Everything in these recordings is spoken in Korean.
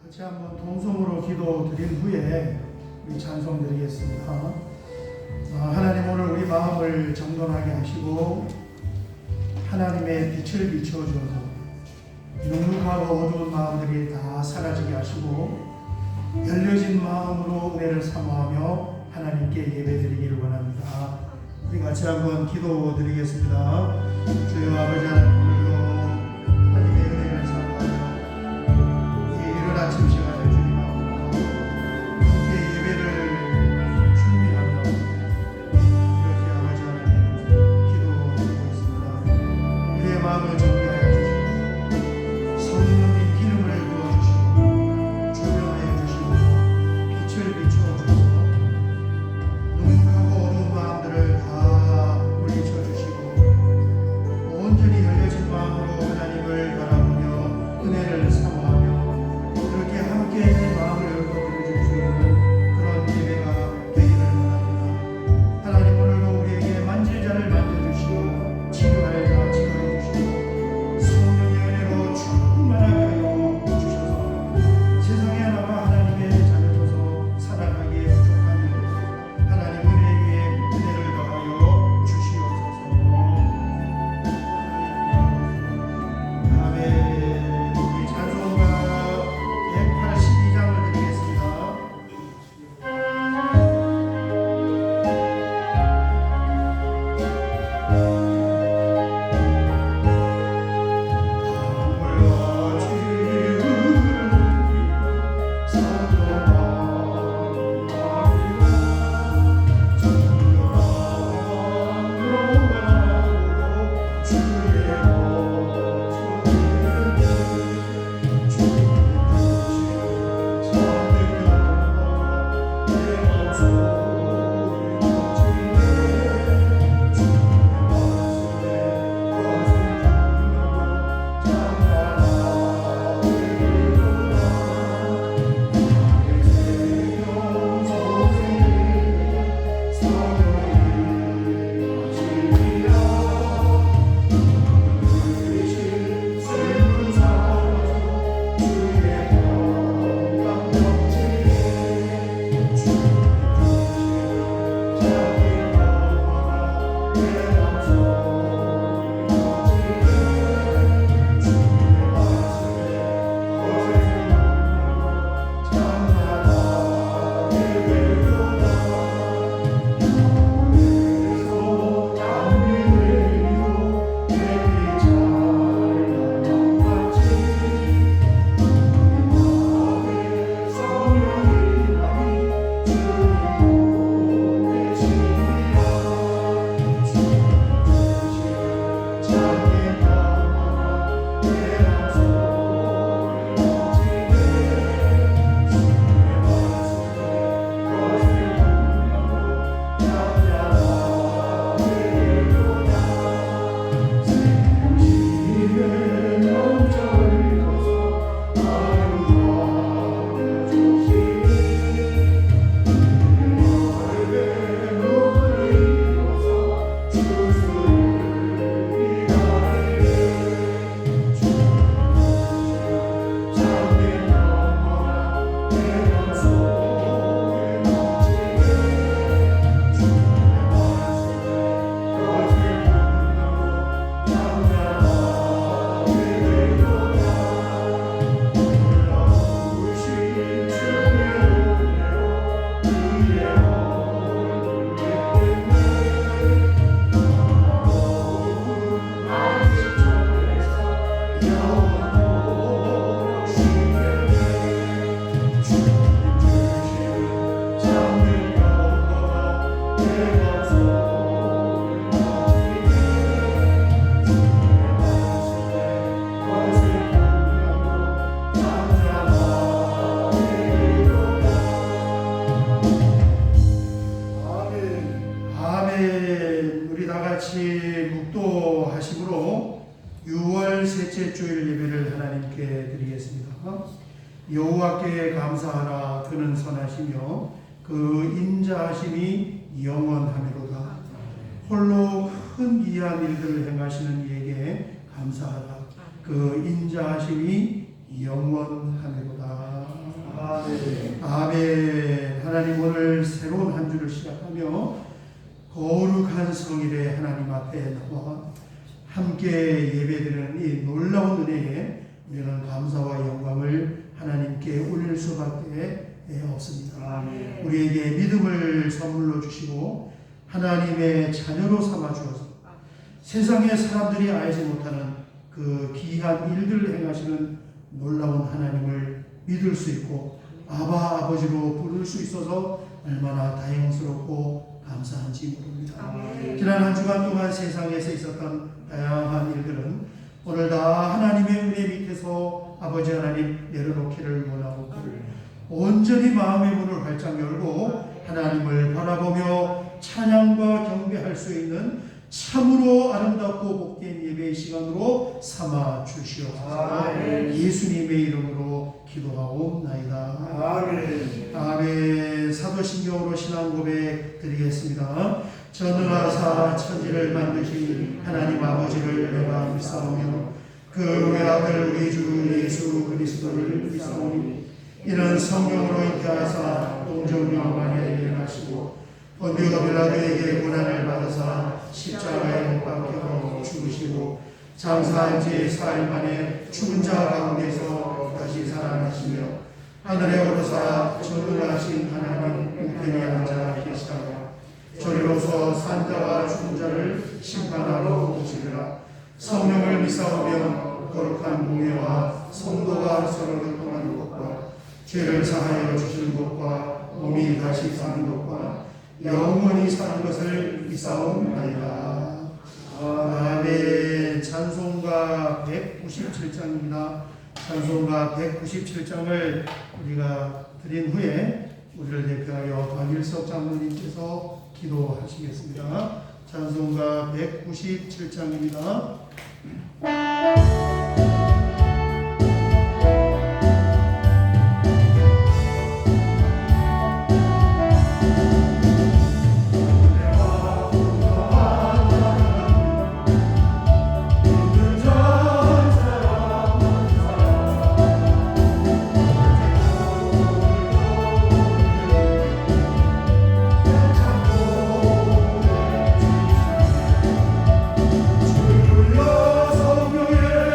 같이 한번 동성으로 기도 드린 후에 우리 찬송 드리겠습니다. 하나님, 오늘 우리 마음을 정돈하게 하시고 하나님의 빛을 비춰주어서 눅눅하고 어두운 마음들이 다 사라지게 하시고 열려진 마음으로 은혜를 사모하며 하나님께 예배드리기를 원합니다. 우리 같이 한번 기도 드리겠습니다. 주여 아버지 하나님, 오늘도 하나님의 은혜를 사모하며 이른 아침 시간에 주님 앞으로 함께 예배를 준비하며 이렇게 아버지 하나님 기도드리고 있습니다. 우리의 마음을 정리하여 주시고 성령의 기름을 부어주시고 조명하여 주시고 빛을 비춰주시고 눅눅하고 어두운 마음들을 다 물리쳐 주시고 온전히 열려진 마음으로 하나님을 바라보며 은혜를 사모하며 그렇게 함께 내 마음을 열고 드려줄 수 있는 그런 예배가 되기를 원합니다. 하나님, 오늘도 우리에게 만질 자를 만져주시고 치료할 자 치료해주시고 성령의 은혜로 충만하게 하여 주셔서 세상에 나와 하나님의 자녀로서 살아가기에 부족함이 하나님 은혜 위에 은혜를 더하여 주시옵소서. 아멘. 우리 찬송가 182장을 드리겠습니다. 아멘. 우리 다 같이 묵도하심으로 6월 셋째 주일 예배를 하나님께 드리겠습니다. 여호와께 감사하라. 그는 선하시며 그 인자하심이 영원하미로다. 홀로 큰 기이한 일들을 행하시는 이에게 감사하라. 그 인자하심이 영원하미로다. 아멘. 하나님, 오늘 새로운 한 주를 시작하며 거룩한 성일의 하나님 앞에 나와 함께 예배드리는 이 놀라운 은혜에 우리는 감사와 영광을 하나님께 올릴 수밖에 없습니다. 우리에게 믿음을 선물로 주시고 하나님의 자녀로 삼아 주어서 세상의 사람들이 알지 못하는 그 귀한 일들을 행하시는 놀라운 하나님을 믿을 수 있고 아바 아버지로 부를 수 있어서 얼마나 다행스럽고 감사한지 모릅니다. 지난 한 주간 동안 세상에서 있었던 다양한 일들은 오늘 다 하나님의 은혜 밑에서 아버지 하나님 내려놓기를 원하고 온전히 마음의 문을 활짝 열고 하나님을 바라보며 찬양과 경배할 수 있는 참으로 아름답고 복된 예배의 시간으로 삼아 주시옵소서. 예수님의 이름으로 기도하옵나이다. 아멘. 아멘. 사도신경으로 신앙 고백 드리겠습니다. 전능하사 천지를 만드신 하나님 아버지를 내가 믿사오며 그 외아들 우리 주 예수 그리스도를 믿사오니 이는 성령으로 잉태하사 동정명만에 일어나시고 본디오 빌라도에게 고난을 받으사 십자가에 못 박혀 죽으시고 장사한 지 사흘 만에 죽은 자 가운데서 다시 살아나시며 하늘에 오르사 전능하신 하나님 우편에 앉아 계시다가 저리로서 산자와 죽은 자를 심판하러 오시리라. 성령을 믿사오며 거룩한 공예와 성도가 서로 교통하는 것과 죄를 사하여 주시는 것과 몸이 다시 사는 것과 영원히 사는 것을 믿사옵나이다. 아멘. 찬송가 197장입니다. 찬송가 197장을 우리가 드린 후에 우리를 대표하여 박일석 장로님께서 기도하시겠습니다. 찬송가 197장입니다. 성령의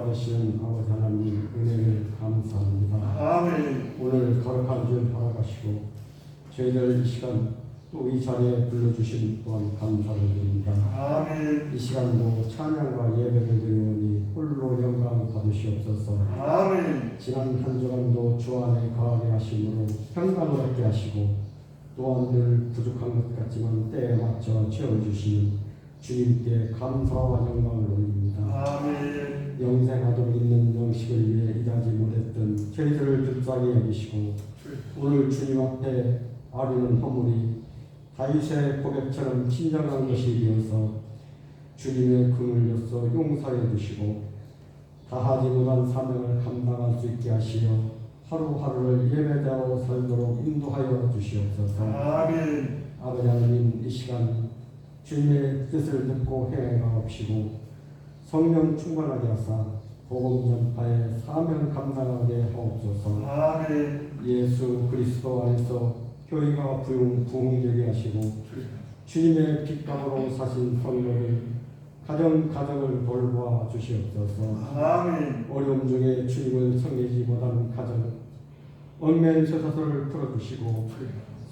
되시는 아버지 하나님 은혜를 감사합니다. 아멘. 오늘 거룩한 줄 허락하시고 저희들 이 시간 또 이 자리에 불러주신 또한 감사를 드립니다. 아멘. 이 시간도 찬양과 예배를 드리오니 홀로 영광 받으시옵소서. 아멘. 지난 한 주간도 주 안에 거하게 하심으로 평강을 얻게 하시고 또한 늘 부족한 것 같지만 때에 맞춰 채워주시는 주님께 감사와 영광을 올립니다. 아멘. 영생하도록 있는 영식을 위해 일하지 못했던 저희들을 불쌍히 여기시고 오늘 주님 앞에 아뢰는 허물이 다윗의 고백처럼 진정한 것이 되어서 주님의 금을로써 용서해 주시고 다하지 못한 사명을 감당할 수 있게 하시어 하루하루를 예배자로 살도록 인도하여 주시옵소서. 아멘. 아버지 하나님 이 시간 주님의 뜻을 듣고 행하옵시고 성령 충만하게 하사 복음 전파에 사명 감당하게 하옵소서. 아멘. 예수 그리스도 안에서 교회가 부흥되게 하시고 주님의 빛감으로 사신 성도들 가정을 돌보아 주시옵소서. 아멘. 어려움 중에 주님을 섬기지 못하는 가정 얽매인 쇠사슬을 풀어주시고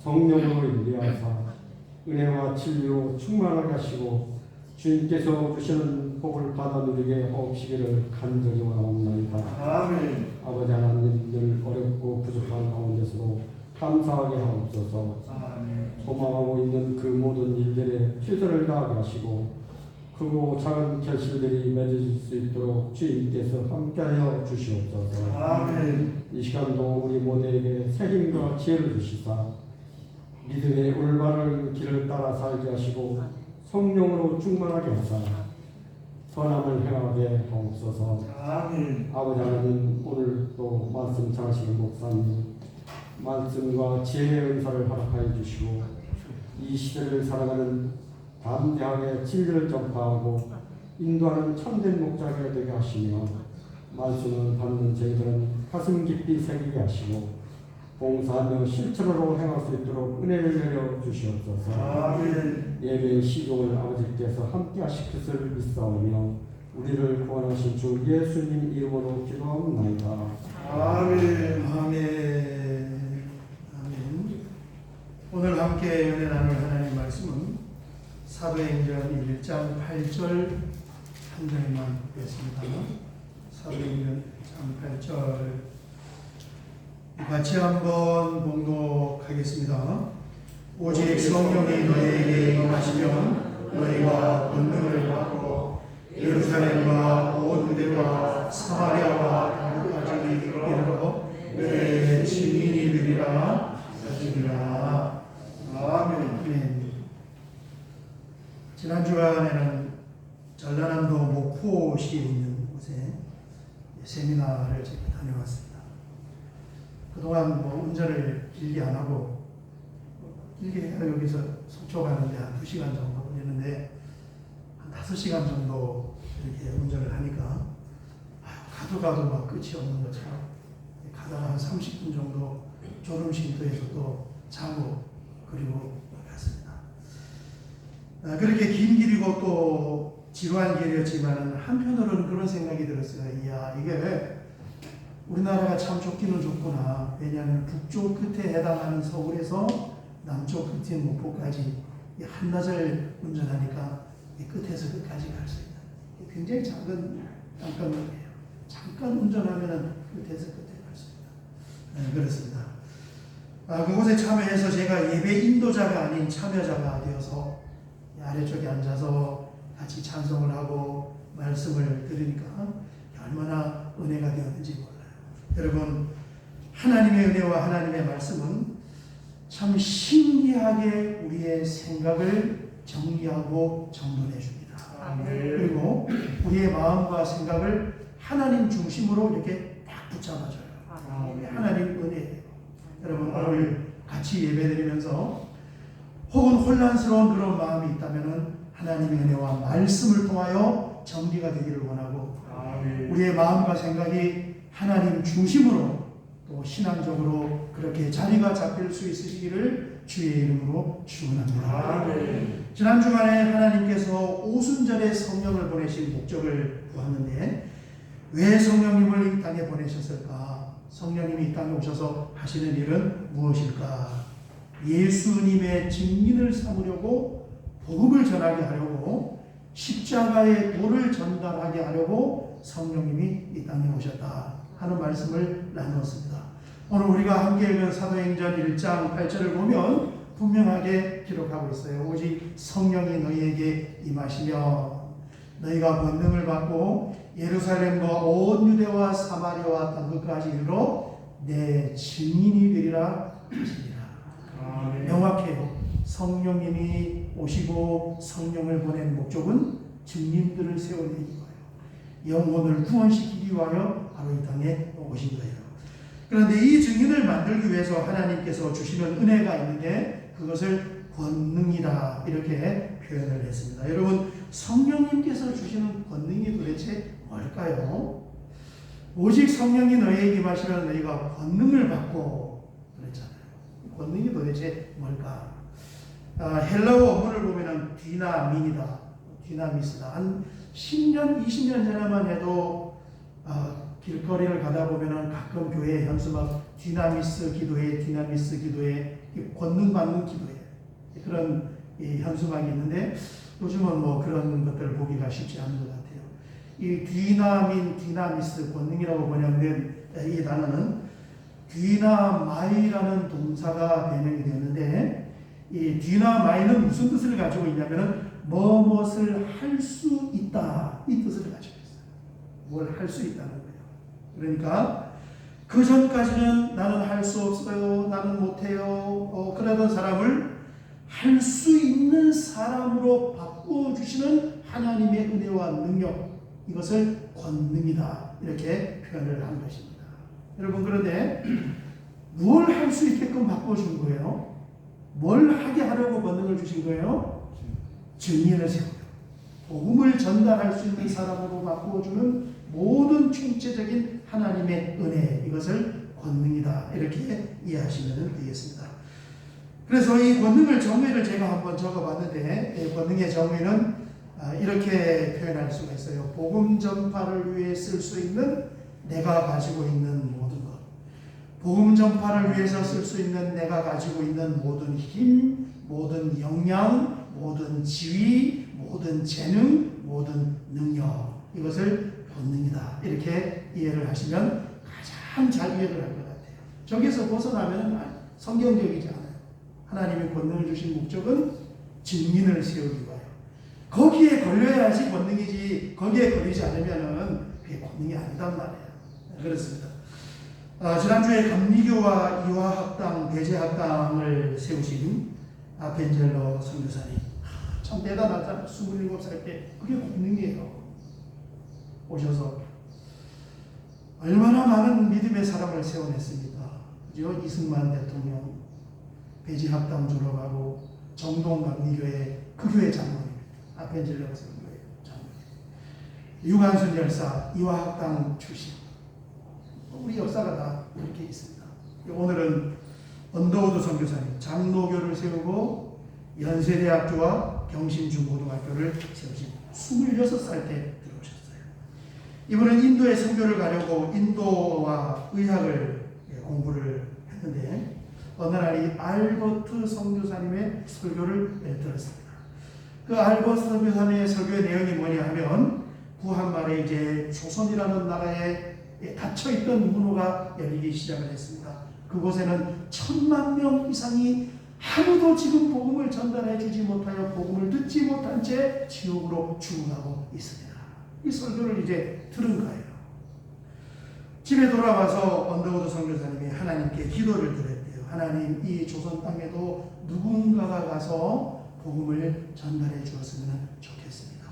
성령으로 인도하사 은혜와 진리로 충만하게 하시고 주님께서 주시는 복을 받아 누리게 하옵시기를 간절히 원하옵나이다. 아멘. 아버지 하나님 늘 어렵고 부족한 가운데서도 감사하게 하옵소서. 아멘. 도망하고 있는 그 모든 일들에 최선을 다하게 하시고 크고 작은 결실들이 맺어질 수 있도록 주님께서 함께하여 주시옵소서. 아멘. 이 시간도 우리 모두에게 새 힘과 지혜를 주시사 믿음의 올바른 길을 따라 살게 하시고 성령으로 충만하게 하사 선함을 행하게 하옵소서. 아멘. 아버지 하나님 오늘 또 말씀 전하시는 목사님 말씀과 지혜의 은사를 허락하여 주시고 이 시대를 살아가는 담대하게 진리를 전파하고 인도하는 참된 목자가 되게 하시며 말씀을 받는 저희들은 가슴 깊이 새기게 하시고 봉사하며 실천으로 행할 수 있도록 은혜를 내려 주시옵소서. 아멘. 예배의 시종을 아버지께서 함께 하실 것을 믿사오며 우리를 구원하신 주 예수님 이름으로 기도하옵나이다. 아멘. 아멘. 아멘. 오늘 함께 은혜 나눌 하나님 말씀은 사도행전 1장 8절 한 절만 읽겠습니다. 사도행전 1장 8절 같이 한번 봉독하겠습니다. 오직 성령이 너희에게 임하시면 너희가 권능을 받고 예루살렘과 온 유대와 사마리아와 땅까지 이르러 내 증인이 되리라 하시니라. 아멘. 지난 주간에는 전라남도 목포시에 있는 곳에 세미나를 제가 다녀왔습니다. 그동안 운전을 길게 안 하고 길게 여기서 속초 가는데 한 2시간 정도 걸리는데 한 5시간 정도 이렇게 운전을 하니까 가도 막 끝이 없는 것처럼 가다가 한 30분 정도 졸음쉼터에서 또 자고 그리고 갔습니다. 그렇게 긴 길이고 또 지루한 길이었지만 한편으로는 그런 생각이 들었어요. 이야, 이게 우리나라가 참 좋기는 좋구나. 왜냐하면 북쪽 끝에 해당하는 서울에서 남쪽 끝인 목포까지 한낮을 운전하니까 끝에서 끝까지 갈 수 있는 굉장히 작은 땅덩어리예요. 잠깐 운전하면 끝에서 끝에 갈 수 있다. 그렇습니다. 그곳에 참여해서 제가 예배 인도자가 아닌 참여자가 되어서 아래쪽에 앉아서 같이 찬송을 하고 말씀을 들으니까 얼마나 은혜가 되었는지 몰라요. 여러분, 하나님의 은혜와 하나님의 말씀은 참 신기하게 우리의 생각을 정리하고 정돈해 줍니다. 그리고 우리의 마음과 생각을 하나님 중심으로 이렇게 딱 붙잡아줘요. 하나님 은혜예요. 여러분, 오늘 같이 예배드리면서 혹은 혼란스러운 그런 마음이 있다면 하나님의 은혜와 말씀을 통하여 정리가 되기를 원하고 우리의 마음과 생각이 하나님 중심으로 또 신앙적으로 그렇게 자리가 잡힐 수 있으시기를 주의 이름으로 축원합니다. 지난 주간에 하나님께서 오순절에 성령을 보내신 목적을 보았는데 왜 성령님을 이 땅에 보내셨을까? 성령님이 이 땅에 오셔서 하시는 일은 무엇일까? 예수님의 증인을 삼으려고, 복음을 전하게 하려고, 십자가의 도를 전달하게 하려고 성령님이 이 땅에 오셨다 하는 말씀을 나누었습니다. 오늘 우리가 함께 읽은 사도행전 1장 8절을 보면 분명하게 기록하고 있어요. 오직 성령이 너희에게 임하시며 너희가 권능을 받고 예루살렘과 온 유대와 사마리아와 땅 끝까지 이르러 내 증인이 되리라 하시니라. 명확해요. 성령님이 오시고 성령을 보낸 목적은 증인들을 세우는 거예요. 영혼을 구원시키기 위하여 바로 이 땅에 오신 거예요. 그런데 이 증인을 만들기 위해서 하나님께서 주시는 은혜가 있는데 그것을 권능이다 이렇게 표현을 했습니다. 여러분, 성령님께서 주시는 권능이 도대체 뭘까요? 오직 성령이 너희에게 임하시면 너희가 권능을 받고 그랬잖아요. 권능이 도대체 뭘까? 헬라어 원문을 보면은 디나민이다, 디나미스다. 한 10년, 20년 전에만 해도 길거리를 가다 보면은 가끔 교회 현수막 디나미스 기도회, 디나미스 기도회, 권능 받는 기도회 그런 현수막이 있는데 요즘은 뭐 그런 것들을 보기가 쉽지 않은 것 같아요. 이 디나민, 디나미스, 권능이라고 번역된 이 단어는 디나마이라는 동사가 변형이 되었는데 이 디나마이는 무슨 뜻을 가지고 있냐면은 무엇을 할 수 있다 이 뜻을 가지고 있어요. 뭘 할 수 있다는 거예요. 그러니까 그 전까지는 나는 할 수 없어요, 나는 못해요 그러던 사람을 할 수 있는 사람으로 바꿔주시는 하나님의 은혜와 능력, 이것을 권능이다 이렇게 표현을 한 것입니다. 여러분, 그런데 뭘 할 수 있게끔 바꿔준 거예요? 뭘 하게 하려고 권능을 주신 거예요? 증인을 세우고 복음을 전달할 수 있는 사람으로 바꿔주는 모든 총체적인 하나님의 은혜, 이것을 권능이다 이렇게 이해하시면 되겠습니다. 그래서 이 권능을 정의를 제가 한번 적어봤는데 권능의 정의는 이렇게 표현할 수가 있어요. 복음 전파를 위해 쓸 수 있는 내가 가지고 있는 모든 것, 복음 전파를 위해서 쓸 수 있는 내가 가지고 있는 모든 힘, 모든 역량, 모든 지위, 모든 재능, 모든 능력, 이것을 권능이다 이렇게 이해를 하시면 가장 잘 이해를 할 것 같아요. 저기서 벗어나면 성경적이지 않아요. 하나님의 권능을 주신 목적은 증인을 세우기 위하여. 거기에 걸려야지 권능이지, 거기에 걸리지 않으면 그게 권능이 아니단 말이에요. 그렇습니다. 지난주에 감리교와 이화학당, 배제학당을 세우신 벤젤러 선교사님, 참 대단하잖아요. 27살 때 그게 권능이에요. 오셔서 얼마나 많은 믿음의 사람을 세워냈습니까? 그죠? 이승만 대통령 배지학당 졸업하고 정동 감리교회 그 교회 장로입니다. 벤젤러 선교회 장로. 유관순 열사 이화학당 출신. 우리 역사가 다 이렇게 있습니다. 오늘은 언더우드 선교사님 장로교를 세우고 연세대학교와 경신중고등학교를 세우신 26살 때 들어오셨어요. 이분은 인도에 선교를 가려고 인도와 의학을 공부를 했는데 어느 날 이 알버트 선교사님의 설교를 들었습니다. 그 알버트 선교사님의 설교의 내용이 뭐냐 하면 구한말에 이제 조선이라는 나라에 닫혀있던 문호가 열리기 시작을 했습니다. 그곳에는 10,000,000명 이상이 하루도 지금 복음을 전달해 주지 못하여 복음을 듣지 못한 채 지옥으로 죽어가고 있습니다. 이 설교를 이제 들은 거예요. 집에 돌아와서 언더우드 선교사님이 하나님께 기도를 드렸대요. 하나님, 이 조선 땅에도 누군가가 가서 복음을 전달해 주었으면 좋겠습니다.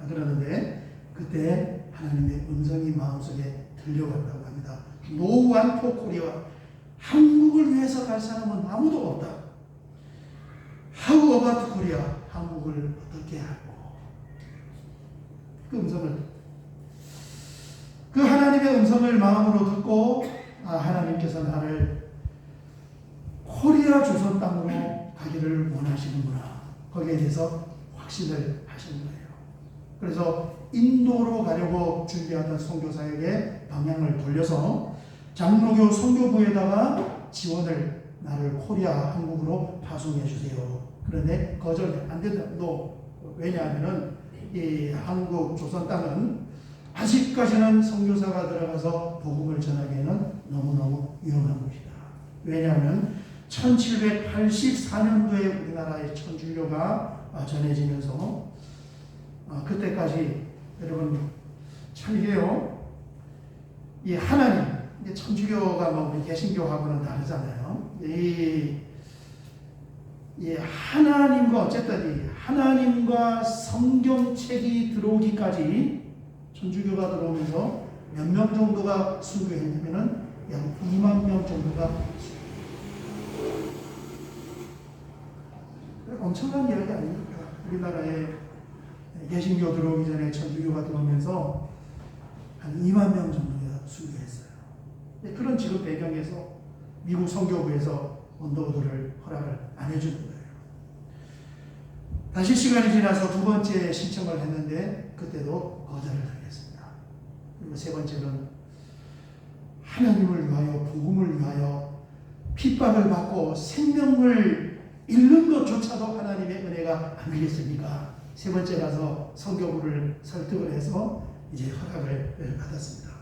그러는데 그때 하나님의 음성이 마음속에 들려왔다고 합니다. No one for Korea. 한국을 위해서 갈 사람은 아무도 없다. How about Korea? 한국을 어떻게 하고? 그 음성을, 그 하나님의 음성을 마음으로 듣고 하나님께서 나를 코리아 조선 땅으로 가기를 원하시는구나. 거기에 대해서 확신을 하신 거예요. 그래서 인도로 가려고 준비하던 선교사에게 방향을 돌려서 장로교 선교부에다가 지원을 나를 코리아 한국으로 파송해 주세요. 그런데 거절이 안 된다. 왜냐하면은 이 한국 조선 땅은 아직까지는 선교사가 들어가서 복음을 전하기에는 너무너무 위험한 곳이다. 왜냐하면 1784년도에 우리나라의 천주교가 전해지면서 그때까지 여러분 참이게요. 이 하나님, 천주교가 뭐 우리 개신교하고는 다르잖아요. 이 하나님과 어쨌든 이 하나님과 성경책이 들어오기까지 천주교가 들어오면서 몇 명 정도가 순교했냐면은 약 2만 명 정도가 엄청난 이야기 아닙니까? 우리나라에 개신교 들어오기 전에 천주교가 들어오면서 한 2만 명 정도가 순교했어요. 그런 지금 배경에서 미국 선교부에서 원더우드를 허락을 안 해주는 거예요. 다시 시간이 지나서 두 번째 신청을 했는데 그때도 거절을 당했습니다. 그리고 세 번째는 하나님을 위하여 복음을 위하여 핍박을 받고 생명을 잃는 것조차도 하나님의 은혜가 아니겠습니까? 세 번째 가서 선교부를 설득을 해서 이제 허락을 받았습니다.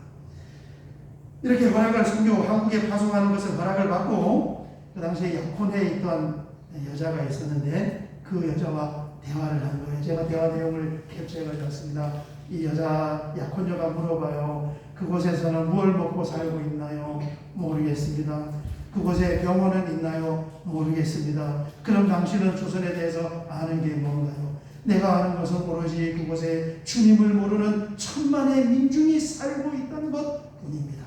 이렇게 허락을 한국에 파송하는 것을 허락을 받고 그 당시에 약혼에 있던 여자가 있었는데 그 여자와 대화를 한 거예요. 제가 대화 내용을 캡처해 가져왔습니다. 이 여자 약혼녀가 물어봐요. 그곳에서는 무엇을 먹고 살고 있나요? 모르겠습니다. 그곳에 병원은 있나요? 모르겠습니다. 그럼 당신은 조선에 대해서 아는 게 뭔가요? 내가 아는 것은 오로지 그곳에 주님을 모르는 천만의 민중이 살고 있다는 것 뿐입니다.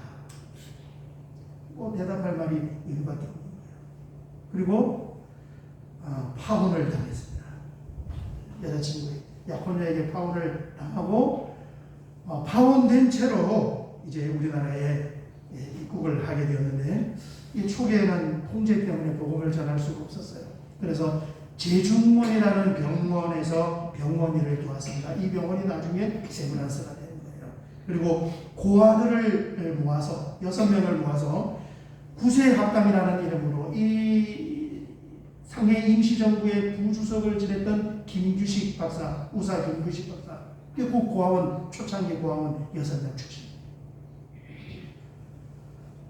대답할 말이 이거밖에 없는 거예요. 그리고 파혼을 당했습니다. 여자친구의 약혼녀에게 파혼을 당하고 파혼된 채로 이제 우리나라에 입국을 하게 되었는데 이 초기에는 통제 때문에 복음을 전할 수가 없었어요. 그래서 제중문이라는 병원에서 병원일을 도왔습니다. 이 병원이 나중에 세브란스가 되는 거예요. 그리고 고아들을 모아서 6명을 모아서 구세합당이라는 이름으로 이 상해 임시정부의 부주석을 지냈던 김규식 박사, 우사 김규식 박사, 그 고아원, 초창기 고아원 6명 출신.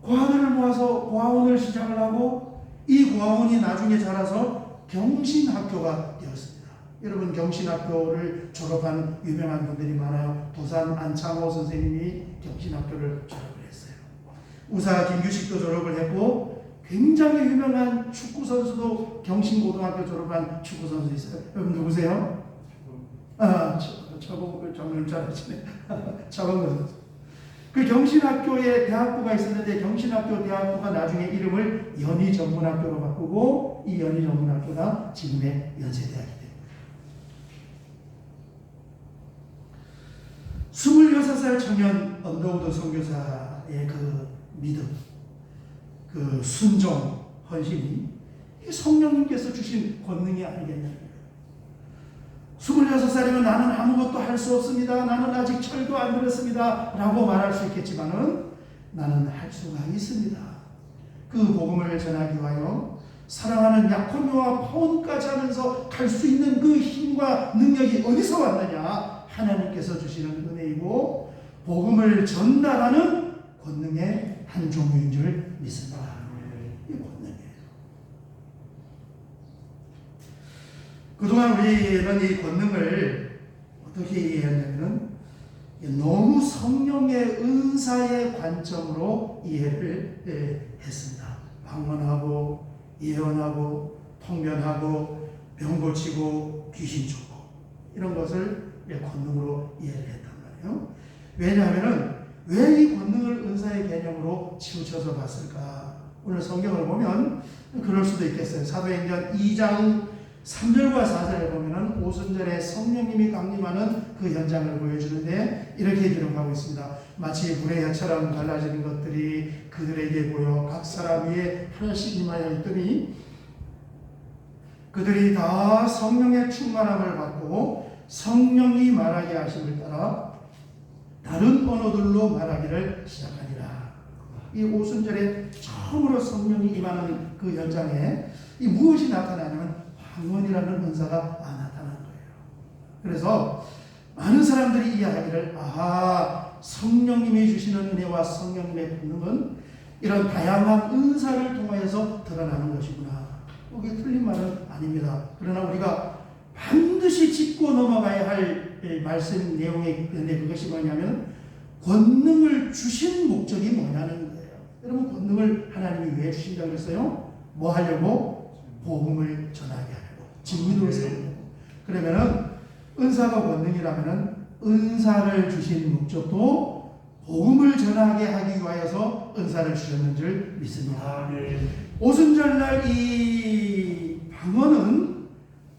고아들을 모아서 고아원을 시작을 하고 이 고아원이 나중에 자라서 경신학교가 되었습니다. 여러분 경신학교를 졸업한 유명한 분들이 많아요. 부산 안창호 선생님이 경신학교를 졸업을 했어요. 우사 김규식도 졸업을 했고 굉장히 유명한 축구선수도 경신고등학교 졸업한 축구선수 있어요. 여러분 누구세요? 저거 정말 잘하시네. 차범근 선수. 그 경신학교에 대학부가 있었는데 경신학교 대학부가 나중에 이름을 연희전문학교로 바꾸고 이 연희전문학교가 지금의 연세대학이 됩니다. 26살 청년 언더우드 선교사의 그 믿음, 그 순종, 헌신이 성령님께서 주신 권능이 아니겠냐는 거예요. 26살이면 나는 아무것도 할 수 없습니다. 나는 아직 철도 안 들었습니다. 라고 말할 수 있겠지만은 나는 할 수가 있습니다. 그 복음을 전하기 위하여 사랑하는 약혼녀와 파혼까지 하면서 갈 수 있는 그 힘과 능력이 어디서 왔느냐? 하나님께서 주시는 은혜이고 복음을 전달하는 권능의 한 종류인 줄 믿습니다. 이 권능이에요. 그동안 우리는 이 권능을 어떻게 이해했냐면 너무 성령의 은사의 관점으로 이해를 했습니다. 방언하고 예언하고 통변하고 병 고치고 귀신 쫓고 이런 것을 권능으로 이해를 했단 말이에요. 왜냐하면 왜 이 권능을 은사의 개념으로 치우쳐서 봤을까? 오늘 성경을 보면 그럴 수도 있겠어요. 사도행전 2장 3절과 4절에 보면은 오순절에 성령님이 강림하는 그 현장을 보여주는데 이렇게 기록하고 있습니다. 마치 불의 혀처럼 갈라지는 것들이 그들에게 보여 각 사람 위에 하나씩 임하여 있더니 그들이 다 성령의 충만함을 받고 성령이 말하게 하심을 따라 다른 언어들로 말하기를 시작하니라. 이 오순절에 처음으로 성령이 임하는 그 현장에 이 무엇이 나타나냐면 방언이라는 은사가 나타나는 거예요. 그래서 많은 사람들이 이해하기를 성령님이 주시는 은혜와 성령님의 권능은 이런 다양한 은사를 통하여서 드러나는 것이구나. 그게 틀린 말은 아닙니다. 그러나 우리가 반드시 짚고 넘어가야 할 말씀 내용이 있는데 그것이 뭐냐면 권능을 주신 목적이 뭐냐는 거예요. 여러분 권능을 하나님이 왜 주신다고 그랬어요? 뭐 하려고? 복음을 전하게 하려고. 증인으로 세우려고. 그러면은 은사가 권능이라면은 은사를 주신 목적도 복음을 전하게 하기 위하여서 은사를 주셨는 줄 믿습니다. 오순절날 이 방언은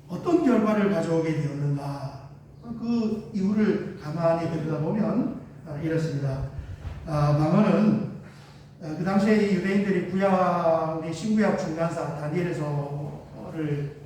어떤 결과를 가져오게 되었는가? 그 이유를 가만히 들여다보면 이렇습니다. 방언은 그 당시에 유대인들이 우리 신구약 중간사 다니엘서를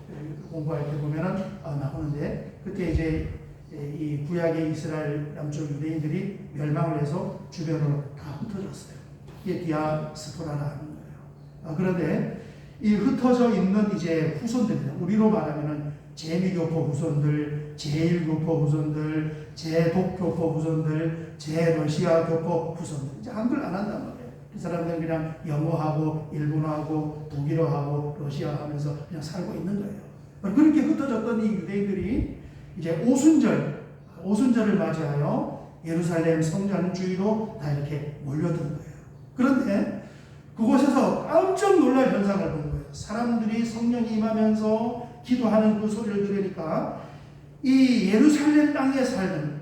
공부할 때 보면은 나오는데 그때 이제 이 구약의 이스라엘 남쪽 유대인들이 멸망을 해서 주변으로 다 흩어졌어요. 이게 디아스포라라는 거예요. 그런데 이 흩어져 있는 이제 후손들입니다. 우리로 말하면은 재미교포 후손들, 제1교포 후손들, 제독교포 후손들, 제러시아 교포 후손들. 이제 한글 안 한단 말이에요. 그 사람들은 그냥 영어하고 일본어하고 독일어하고 러시아 하면서 그냥 살고 있는 거예요. 그렇게 흩어졌던 이 유대인들이 이제 오순절을 맞이하여 예루살렘 성전 주위로 다 이렇게 몰려든 거예요. 그런데 그곳에서 깜짝 놀랄 현상을 본 거예요. 사람들이 성령이 임하면서 기도하는 그 소리를 들으니까 이 예루살렘 땅에 살던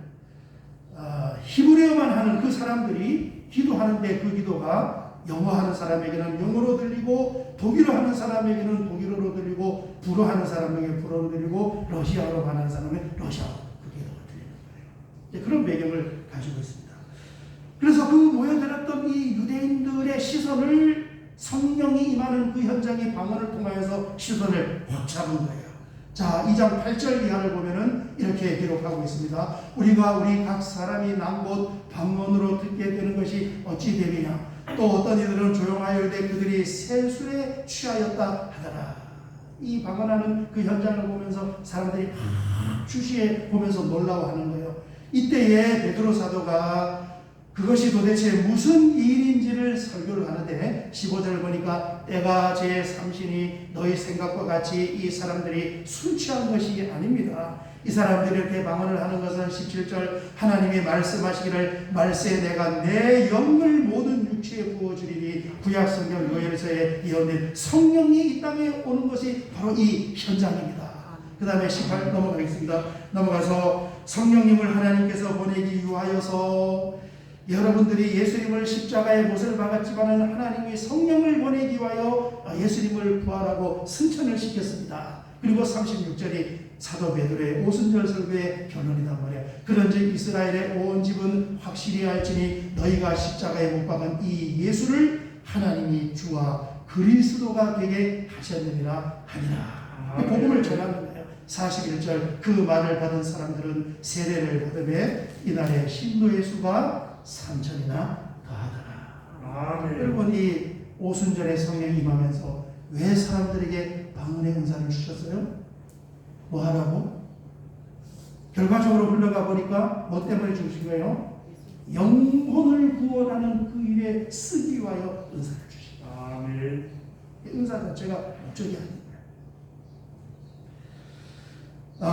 히브리어만 하는 그 사람들이 기도하는데 그 기도가 영어하는 사람에게는 영어로 들리고 독일어 하는 사람에게는 독일어로 들리고 불어 하는 사람에게는 불어로 들리고 러시아어로 하는 사람에게는 러시아어 그 기도가 들리는 거예요. 그런 배경을 가지고 있습니다. 그래서 그 모여들었던 이 유대인들의 시선을 성령이 임하는 그 현장의 방언을 통하여서 시선을 확 잡은 거예요. 자, 2장 8절 이하를 보면은 이렇게 기록하고 있습니다. 우리 각 사람이 난곳 방언으로 듣게 되는 것이 어찌 되느냐. 또 어떤 이들은 조용하여 이르되 그들이 세술에 취하였다 하더라. 이 방언하는 그 현장을 보면서 사람들이 주시해 보면서 놀라워하는 거예요. 이때에 베드로 사도가 그것이 도대체 무슨 일인지를 설교를 하는데 15절을 보니까 때가 제 삼신이 너희 생각과 같이 이 사람들이 술 취한 것이 아닙니다. 이 사람들이 이렇게 방언을 하는 것은 17절 하나님이 말씀하시기를 말세 내가 내 영을 모든 육체에 부어주리니 구약 성경 요엘서에 예언된 성령이 이 땅에 오는 것이 바로 이 현장입니다. 그 다음에 18 넘어가겠습니다. 넘어가서 성령님을 하나님께서 보내기 위하여서 여러분들이 예수님을 십자가에 못을 박았지만 하나님이 성령을 보내기 위하여 예수님을 부활하고 승천을 시켰습니다. 그리고 36절이 사도 베드로의 오순절 설교의 결론이란 말이에요. 그런즉 이스라엘의 온 집은 확실히 알지니 너희가 십자가에 못 박은 이 예수를 하나님이 주와 그리스도가 되게 하셨느니라 하니라. 복음을 전하는 거예요. 41절 그 말을 받은 사람들은 세례를 받으며 이날에 신도의 수가 3천이나 더하더라. 여러분 이 오순절에 성령이 임하면서 왜 사람들에게 방언의 은사를 주셨어요? 뭐 하라고? 결과적으로 흘러가 보니까 뭐 때문에 주신 거예요? 영혼을 구원하는 그 일에 쓰기 위하여 은사를 주신 거예요. 은사 자체가 목적이 아닙니다.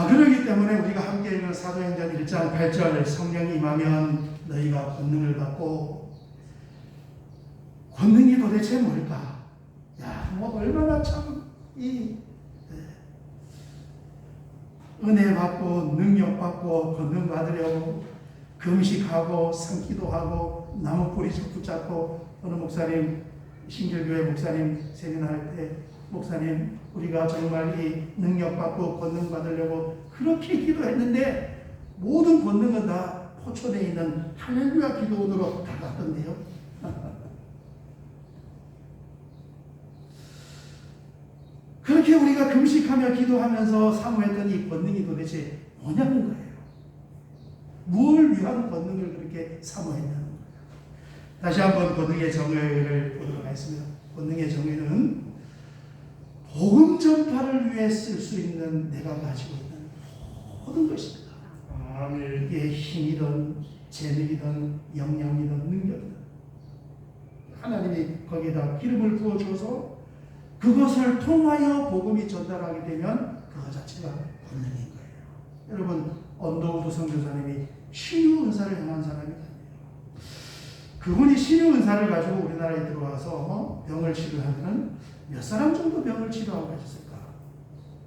그렇기 때문에 우리가 함께 읽는 사도행전 1장 8절 성령이 임하면 너희가 권능을 받고 권능이 도대체 뭘까? 뭐 얼마나 참 이 은혜 받고 능력 받고 권능 받으려고 금식하고 산기도하고 나무 뿌리씩 붙잡고 어느 목사님 신길교회 목사님 세미나할 때 목사님 우리가 정말 이 능력 받고 권능 받으려고 그렇게 기도했는데 모든 권능은 다 포천에 있는 할렐루야 기도원으로 다 갔던데요. 그렇게 그렇게 우리가 금식하며 기도하면서 사모했던 이 권능이 도대체 뭐냐는 거예요. 무엇을 위한 권능을 그렇게 사모했냐는 거예요. 다시 한번 권능의 정의를 보도록 하겠습니다. 권능의 정의는 복음 전파를 위해 쓸 수 있는 내가 가지고 있는 모든 것입니다. 아멘. 이게 힘이든 재능이든 역량이든 능력이든 하나님이 거기에다 기름을 부어줘서 그것을 통하여 복음이 전달하게 되면 그것 자체가 권능인 거예요. 여러분, 언더우드 선교사님이 신유 은사를 행한 사람이 아니에요. 그분이 신유 은사를 가지고 우리나라에 들어와서 병을 치료하면 몇 사람 정도 병을 치료하고 가셨을까?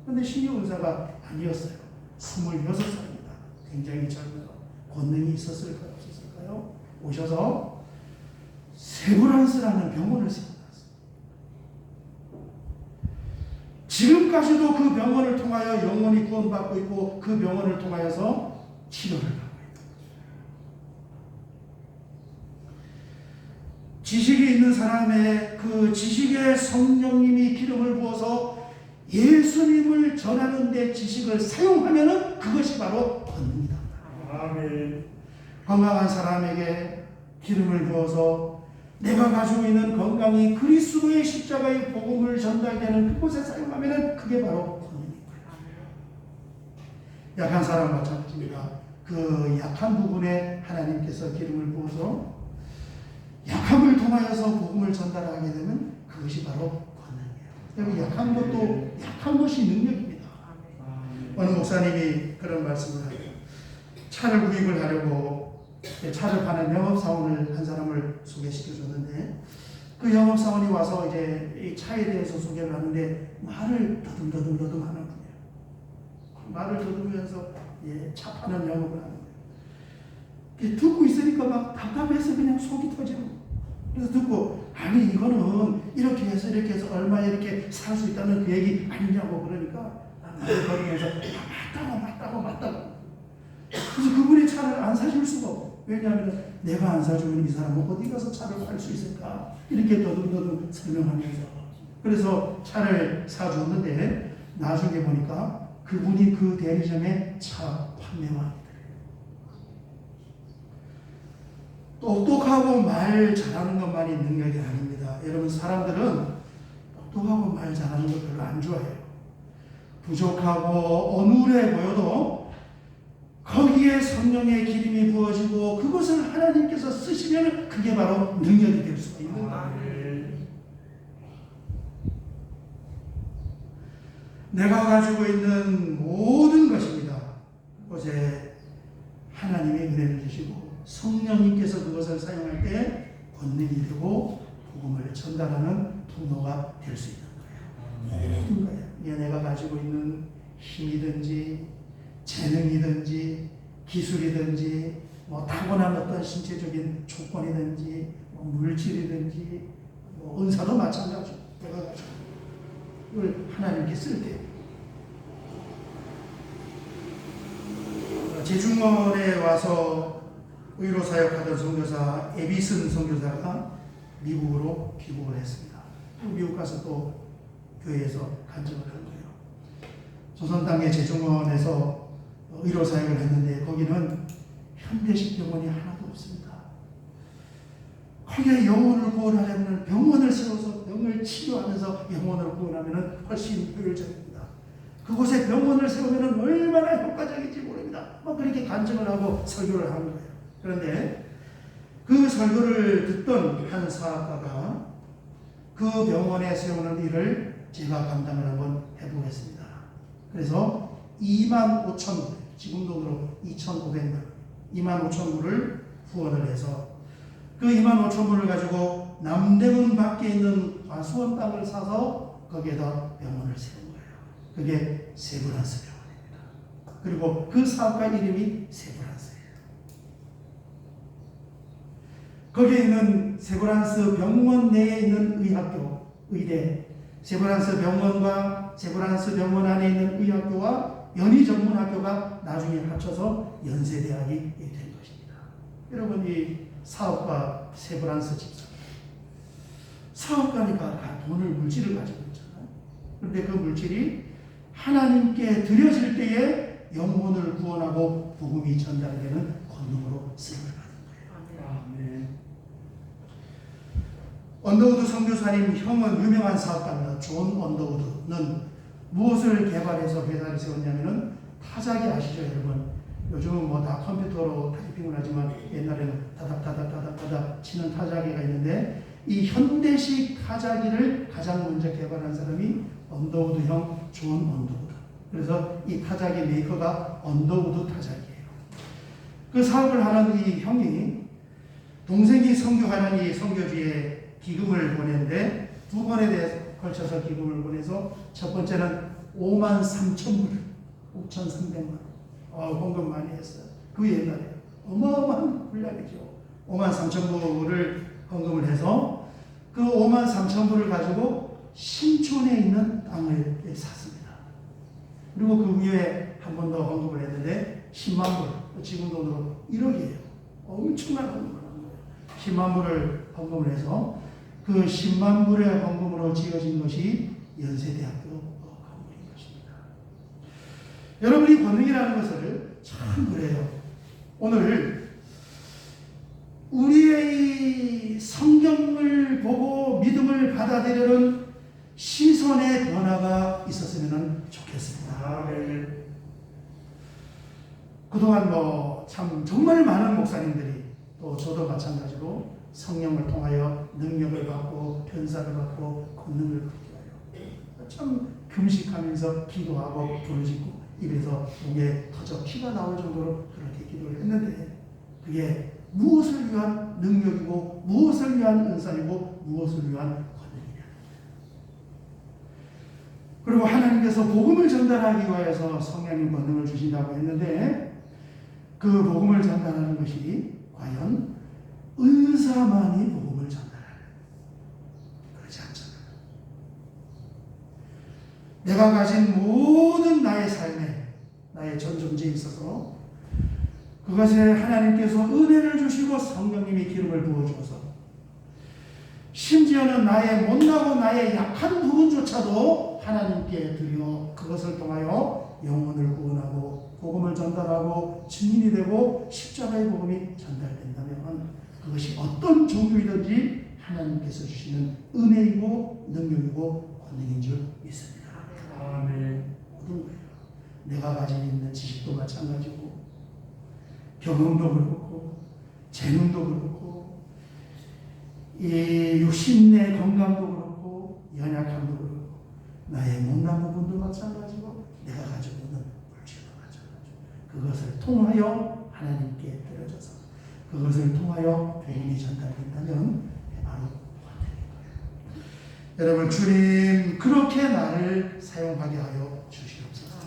그런데 신유 은사가 아니었어요. 26살입니다. 굉장히 젊어요. 권능이 있었을까요? 없었을까요? 오셔서 세브란스라는 병원을 세워놨어요. 지금까지도 그 병원을 통하여 영혼이 구원받고 있고 그 병원을 통하여서 치료를 하고 있는 거죠. 지식이 있는 사람의 그 지식에 성령님이 기름을 부어서 예수님을 전하는 데 지식을 사용하면은 그것이 바로 권능이다. 아멘. 건강한 사람에게 기름을 부어서 내가 가지고 있는 건강이 그리스도의 십자가의 복음을 전달되는 그곳에 사용하면 그게 바로 권능인 거예요. 약한 사람 마찬가지입니다. 그 약한 부분에 하나님께서 기름을 부어서 약함을 통하여서 복음을 전달하게 되면 그것이 바로 권능이에요. 약한 것도 약한 것이 능력입니다. 어느 목사님이 그런 말씀을 하죠. 차를 구입을 하려고 차를 파는 영업사원을 한 사람을 소개시켜줬는데 그 영업사원이 와서 이제 이 차에 대해서 소개를 하는데 말을 더듬더듬 하는 분이에요. 말을 더듬으면서 차 파는 영업을 하는 거예요. 듣고 있으니까 막 답답해서 그냥 속이 터지고 그래서 듣고 아니 이거는 이렇게 해서 얼마에 이렇게 살 수 있다는 그 얘기 아니냐고 그러니까 말을 거리면서 맞다고 그래서 그분이 차를 안 사줄 수가 없어요. 왜냐하면 내가 안 사주면 이 사람은 어디 가서 차를 팔 수 있을까? 이렇게 더듬더듬 설명하면서 그래서 차를 사줬는데 나중에 보니까 그분이 그 대리점의 차 판매왕이 똑똑하고 말 잘하는 것만이 능력이 아닙니다. 여러분, 사람들은 똑똑하고 말 잘하는 거 별로 안 좋아해요. 부족하고 어눌해 보여도 거기에 성령의 기름이 부어지고 그것을 하나님께서 쓰시면 그게 바로 능력이 될 수가 있는 거예요. 내가 가지고 있는 모든 것입니다. 그것에 하나님의 은혜를 주시고 성령님께서 그것을 사용할 때 권능이 되고 복음을 전달하는 통로가 될 수 있는 거예요. 모든 거예요. 이게 내가 가지고 있는 힘이든지 재능이든지 기술이든지 뭐 타고난 어떤 신체적인 조건이든지 뭐 물질이든지 뭐 은사도 마찬가지고 내가 가지고 이걸 하나님께 쓸 때 제중원에 와서 의로 사역하던 선교사 에비슨 선교사가 미국으로 귀국을 했습니다. 또 미국 가서 또 교회에서 간증을 한 거예요. 조선 땅의 제중원에서 의로 사역을 했는데 거기는 현대식 병원이 하나도 없습니다. 거기에 영혼을 구원하려면 병원을 세워서 병을 치료하면서 영혼을 구원하면 훨씬 효율적입니다. 그곳에 병원을 세우면 얼마나 효과적인지 모릅니다. 그렇게 간증을 하고 설교를 하는 거예요. 그런데 그 설교를 듣던 한 사업가가 그 병원에 세우는 일을 제가 감당을 한번 해보겠습니다. 그래서 25,000불, 지금 돈으로 2,500만, 25,000불을 후원을 해서 그 25,000불을 가지고 남대문 밖에 있는 과수원 땅을 사서 거기에다 병원을 세운 거예요. 그게 세브란스 병원입니다. 그리고 그 사업가 이름이 세브란스예요. 거기에 있는 세브란스 병원 내에 있는 의학교, 의대, 세브란스 병원과 세브란스 병원 안에 있는 의학교와 연희전문학교가 나중에 합쳐서 연세대학이 된 것입니다. 여러분, 이 사업가 세브란스 집사, 사업가니까 돈을 물질을 가지고 있잖아요. 그런데 그 물질이 하나님께 드려질 때에 영혼을 구원하고 복음이 전달되는 권능으로 쓰임을 받은 거예요. 아멘. 언더우드 선교사님 형은 유명한 사업가입니다. 존 언더우드는 무엇을 개발해서 회사를 세웠냐면은 타자기 아시죠, 여러분? 요즘은 뭐 다 컴퓨터로 타이핑을 하지만 옛날에는 다닥다닥다닥다닥 치는 타자기가 있는데 이 현대식 타자기를 가장 먼저 개발한 사람이 언더우드 형 존 언더우드. 그래서 이 타자기 메이커가 언더우드 타자기예요. 그 사업을 하는 이 형이 동생이 선교하는 이 선교지에 기금을 보냈는데 두 번에 걸쳐서 기금을 보내서 첫 번째는 53,000불, 5,300만 헌금 많이 했어요. 그 옛날에 어마어마한 분량이죠. 53,000불을 헌금을 해서 그 53,000불을 가지고 신촌에 있는 땅을 샀습니다. 그리고 그 위에 한 번 더 헌금을 했는데 10만 불, 지금 돈으로 1억이에요. 엄청난 헌금을 한 거예요. 10만 불을 헌금을 해서 그 10만 불의 헌금으로 지어진 것이 연세대학교 건물인 것입니다. 여러분이 권능이라는 것을 참 그래요. 오늘 우리의 성경을 보고 믿음을 받아들이는 시선의 변화가 있었으면 좋겠습니다. 아멘. 그동안 참 정말 많은 목사님들이 또 저도 마찬가지로 성령을 통하여 능력을 받고 변사를 받고 권능을 받게 하여 참 금식하면서 기도하고 부르짖고 입에서 목에 터져 피가 나올 정도로 그렇게 기도를 했는데 그게 무엇을 위한 능력이고 무엇을 위한 은사이고 무엇을 위한 권능이냐. 그리고 하나님께서 복음을 전달하기 위해서 성령님 권능을 주신다고 했는데 그 복음을 전달하는 것이 과연 은사만이 복음을 전달하는 그렇지 않잖아요. 내가 가진 모든 나의 삶에 나의 전 존재에 있어서 그것에 하나님께서 은혜를 주시고 성령님이 기름을 부어주어서 심지어는 나의 못나고 나의 약한 부분조차도 하나님께 드려 그것을 통하여 영혼을 구원하고 복음을 전달하고 증인이 되고 십자가의 복음이 전달된다면 그것이 어떤 종교이든지 하나님께서 주시는 은혜이고 능력이고 권능인 줄 믿습니다. 아멘. 모든 거예요. 내가 가지고 있는 지식도 마찬가지고 경험도 그렇고 재능도 그렇고 이 육신의 건강도 그렇고 연약함도 그렇고 나의 못난 부분도 마찬가지고 내가 가지고 있는 물질도 마찬가지고 그것을 통하여 하나님께 드려져서 그것을 통하여 복음이 전달된다면 바로 권능인 거예요. 여러분 주님 그렇게 나를 사용하게 하여 주시옵소서.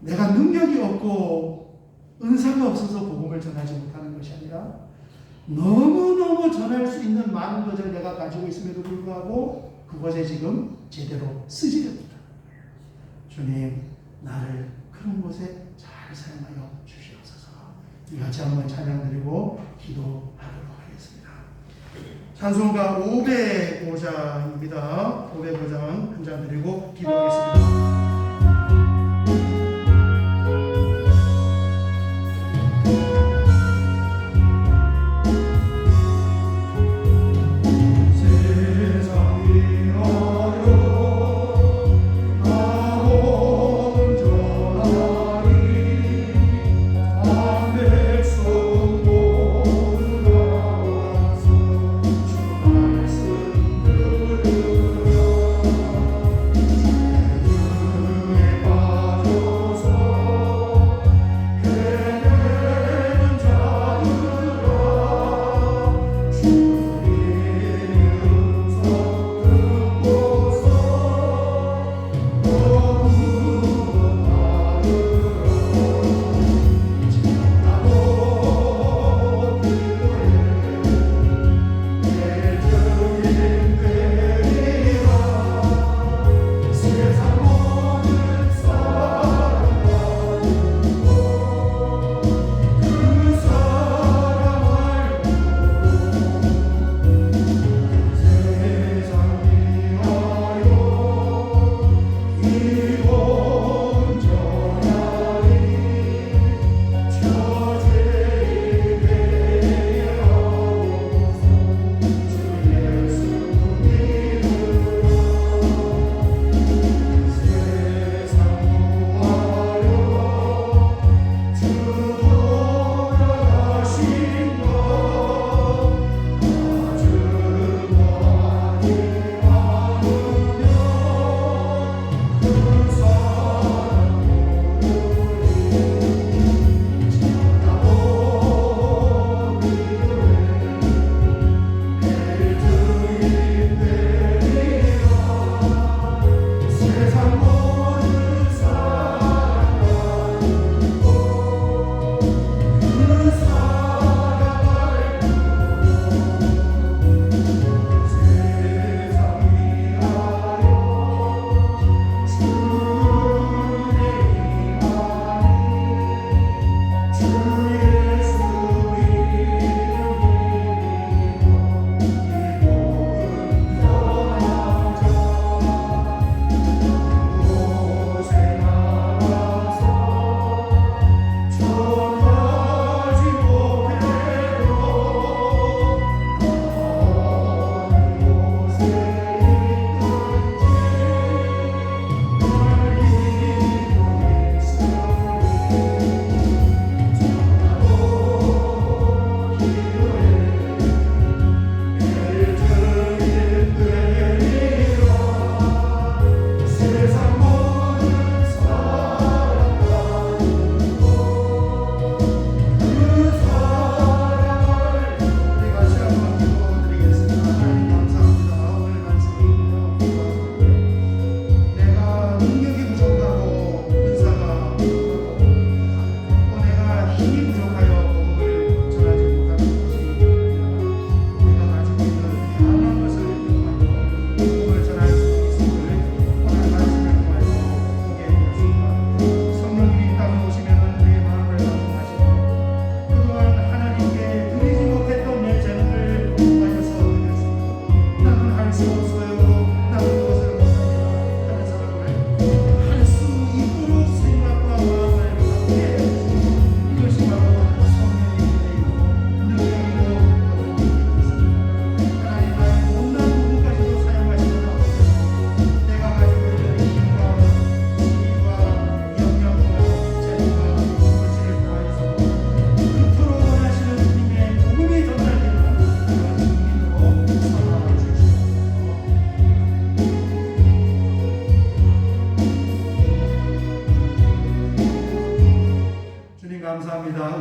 내가 능력이 없고 은사가 없어서 복음을 전하지 못하는 것이 아니라 너무너무 전할 수 있는 많은 것을 내가 가지고 있음에도 불구하고 그것에 지금 제대로 쓰지 못하는 주님 나를 그런 곳에 잘 사용하여 주시옵소서. 이같이 한번 찬양드리고 기도하도록 하겠습니다. 찬송가 505장입니다. 505장 한 장 드리고 기도하겠습니다.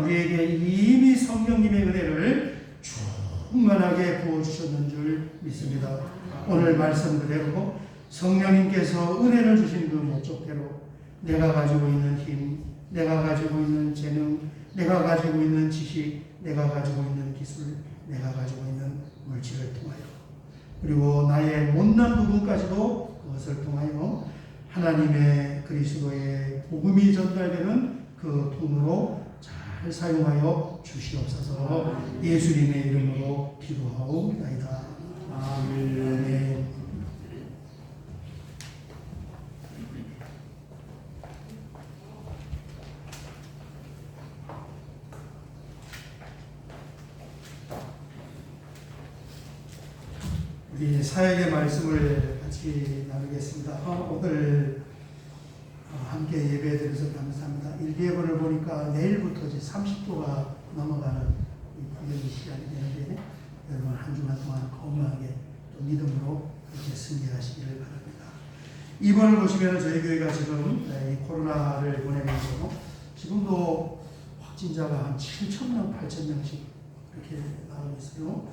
우리에게 이미 성령님의 은혜를 충만하게 부어주셨는 줄 믿습니다. 오늘 말씀 그대로 성령님께서 은혜를 주신 그 목적대로 내가 가지고 있는 힘, 내가 가지고 있는 재능, 내가 가지고 있는 지식, 내가 가지고 있는 기술, 내가 가지고 있는 물질을 통하여 그리고 나의 못난 부분까지도 그것을 통하여 하나님의 그리스도의 복음이 전달되는 그 통로로 잘 사용하여 주시옵소서. 예수님의 이름으로 기도하옵나이다. 아멘. 우리 사역의 말씀을 같이 나누겠습니다. 오늘 함께 예배드려서 감사합니다. 일기예보를 보니까 내일부터 이제 30도가 넘어가는 이 시간이 되는데 여러분 한 주간 동안 건강하게 또 믿음으로 이렇게 승리하시기를 바랍니다. 이번을 보시면 저희 교회가 지금 이 코로나를 보내면서 지금도 확진자가 한 7,000명, 8,000명씩 이렇게 나오고 있어요.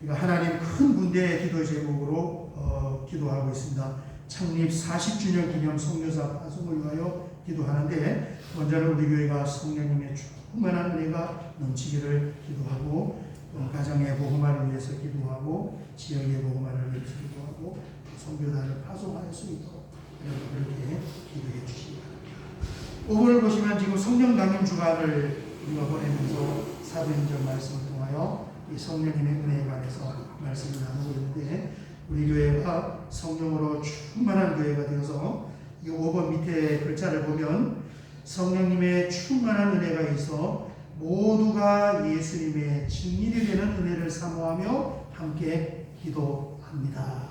하나님 큰 군대의 기도 제목으로 기도하고 있습니다. 창립 40주년 기념 성교사 파송을 위하여 기도하는데 먼저는 우리 교회가 성령님의 충만한 은혜가 넘치기를 기도하고 또 가정의 복음화를 위해서 기도하고 지역의 복음화를 위해서 기도하고 성교사를 파송할 수 있도록 그렇게 기도해 주시기 바랍니다. 오늘 보시면 지금 성령 강림 주간을 우리가 보내면서 사도행전 말씀을 통하여 이 성령님의 은혜에 관해서 말씀을 나누고 있는데 우리 교회가 성령으로 충만한 교회가 되어서 이 5번 밑에 글자를 보면 성령님의 충만한 은혜가 있어 모두가 예수님의 증인이 되는 은혜를 사모하며 함께 기도합니다.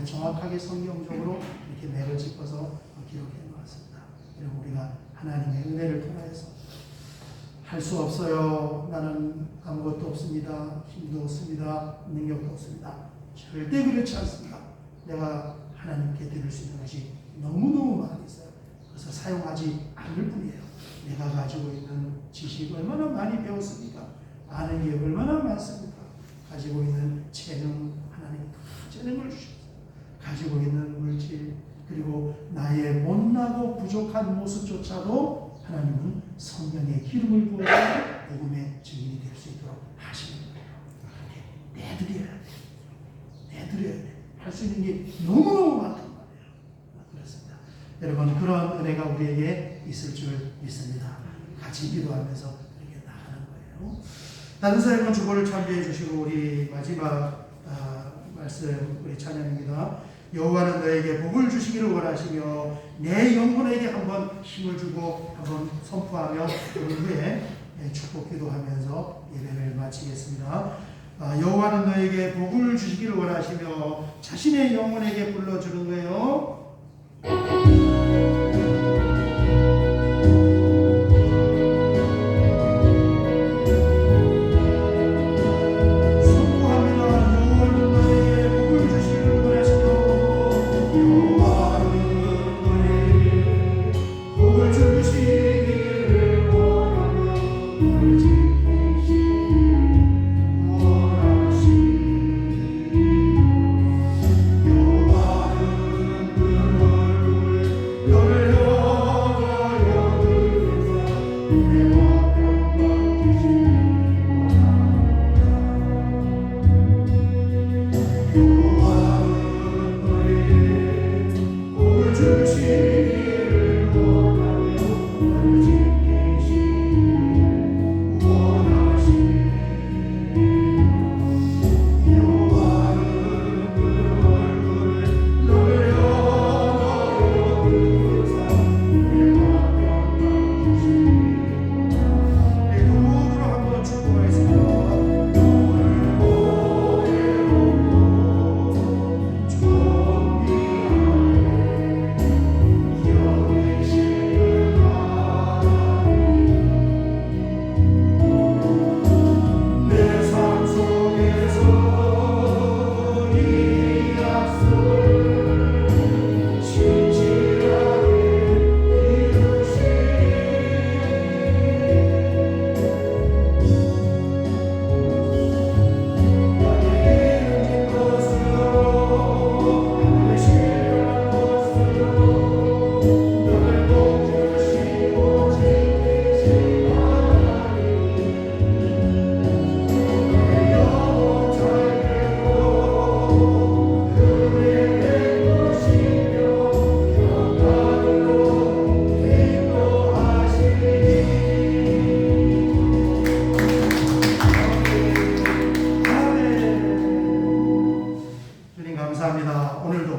정확하게 성경적으로 이렇게 맥을 짚어서 기록해 놓았습니다. 그리고 우리가 하나님의 은혜를 통하여서 할 수 없어요. 나는 아무것도 없습니다. 힘도 없습니다. 능력도 없습니다. 절대 그렇지 않습니다. 내가 하나님께 드릴 수 있는 것이 너무너무 많이 있어요. 그래서 사용하지 않을 뿐이에요. 내가 가지고 있는 지식 얼마나 많이 배웠습니까? 아는 게 얼마나 많습니까? 가지고 있는 재능, 하나님 재능을 주셨어요. 가지고 있는 물질, 그리고 나의 못나고 부족한 모습조차도 하나님은 성령의 기름을 부어서 복음의 증인이 될 수 있도록 하시는 거예요. 그렇게 내드려야 돼요. 내드려야 돼요. 할 수 있는 게 너무너무 많단 말이에요. 그렇습니다. 여러분 그런 은혜가 우리에게 있을 줄 믿습니다. 같이 기도하면서 이렇게 나가는 거예요. 다른 사역은 주보를 참조해 주시고 우리 마지막 말씀 우리 찬양입니다. 여호와는 너에게 복을 주시기를 원하시며 내 영혼에게 한번 힘을 주고 한번 선포하며 그 후에 축복 기도하면서 예배를 마치겠습니다. 여호와는 너에게 복을 주시기를 원하시며 자신의 영혼에게 불러주는 거예요.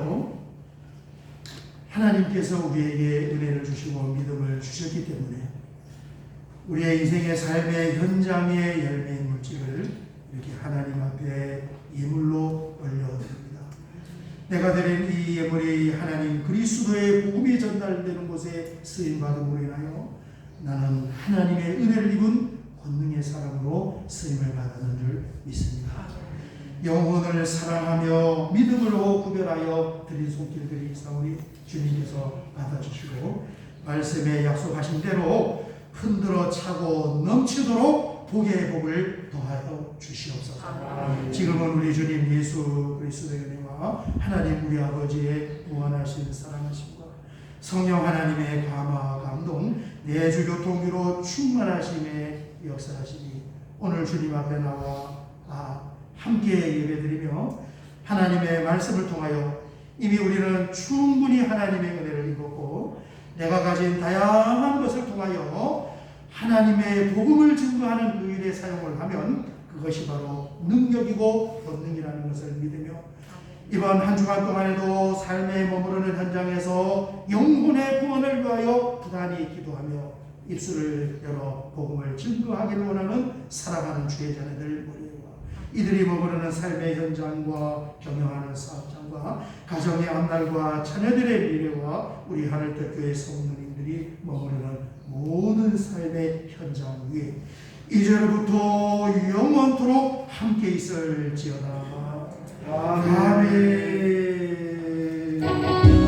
주님께서 하나님께서 우리에게 은혜를 주시고 믿음을 주셨기 때문에 우리의 인생의 삶의 현장의 열매인 물질을 이렇게 하나님 앞에 예물로 올려드립니다. 내가 드린 이 예물이 하나님 그리스도의 복음이 전달되는 곳에 쓰임받음으로 인하여 나는 하나님의 은혜를 입은 권능의 사람으로 쓰임을 받는 줄 믿습니다. 영혼을 사랑하며 믿음으로 구별하여 드린 손길들이 있사오니 주님께서 받아주시고 말씀에 약속하신 대로 흔들어 차고 넘치도록 복의 복을 더하여 주시옵소서. 지금은 우리 주님 예수 그리스도의 은혜와 하나님 우리 아버지의 무한하신 사랑하심과 성령 하나님의 감화 감동 내주 교통으로 충만하심의 역사하시니 오늘 주님 앞에 나와 함께 예배드리며 하나님의 말씀을 통하여 이미 우리는 충분히 하나님의 은혜를 입었고 내가 가진 다양한 것을 통하여 하나님의 복음을 증거하는 그 일에 사용을 하면 그것이 바로 능력이고 권능이라는 것을 믿으며 이번 한 주간 동안에도 삶에 머무르는 현장에서 영혼의 구원을 위하여 부단히 기도하며 입술을 열어 복음을 증거하기를 원하는 사랑하는 주의 자녀들 머리와 이들이 머무르는 삶의 현장과 경영하는 사업장과 가정의 앞날과 자녀들의 미래와 우리 하늘특교의 성도님들이 머무르는 모든 삶의 현장 위에 이제로부터 영원토록 함께 있을지어다. 아멘.